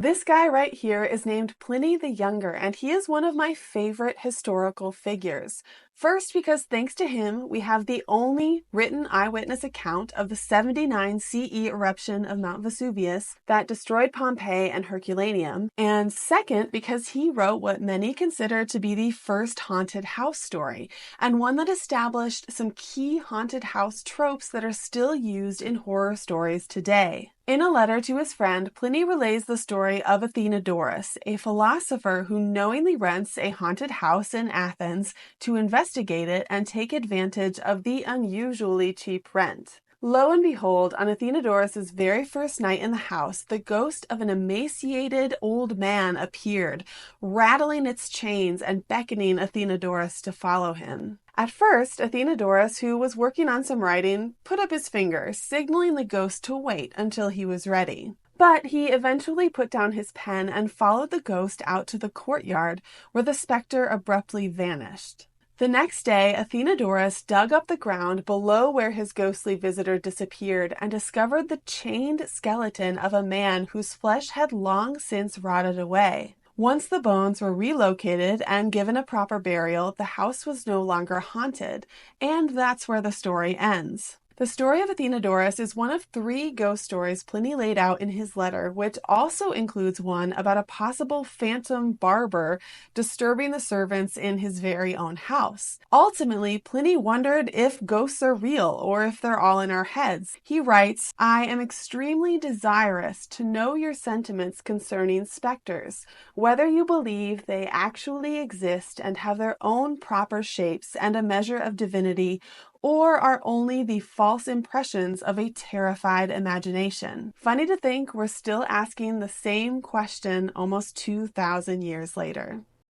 This guy right here is named Pliny the Younger, and he is one of my favorite historical figures. First, because thanks to him, we have the only written eyewitness account of the 79 CE eruption of Mount Vesuvius that destroyed Pompeii and Herculaneum. And second, because he wrote what many consider to be the first haunted house story, and one that established some key haunted house tropes that are still used in horror stories today. In a letter to his friend, Pliny relays the story of Athenodorus, a philosopher who knowingly rents a haunted house in Athens to investigate it and take advantage of the unusually cheap rent. Lo and behold, on Athenodorus's very first night in the house, the ghost of an emaciated old man appeared, rattling its chains and beckoning Athenodorus to follow him. At first, Athenodorus, who was working on some writing, put up his finger, signaling the ghost to wait until he was ready. But he eventually put down his pen and followed the ghost out to the courtyard, where the specter abruptly vanished. The next day, Athenodorus dug up the ground below where his ghostly visitor disappeared and discovered the chained skeleton of a man whose flesh had long since rotted away. Once the bones were relocated and given a proper burial, the house was no longer haunted, and that's where the story ends. The story of Athenodorus is one of 3 ghost stories Pliny laid out in his letter, which also includes one about a possible phantom barber disturbing the servants in his very own house. Ultimately, Pliny wondered if ghosts are real or if they're all in our heads. He writes, "I am extremely desirous to know your sentiments concerning specters, whether you believe they actually exist and have their own proper shapes and a measure of divinity, or are only the false impressions of a terrified imagination." Funny to think we're still asking the same question almost 2,000 years later.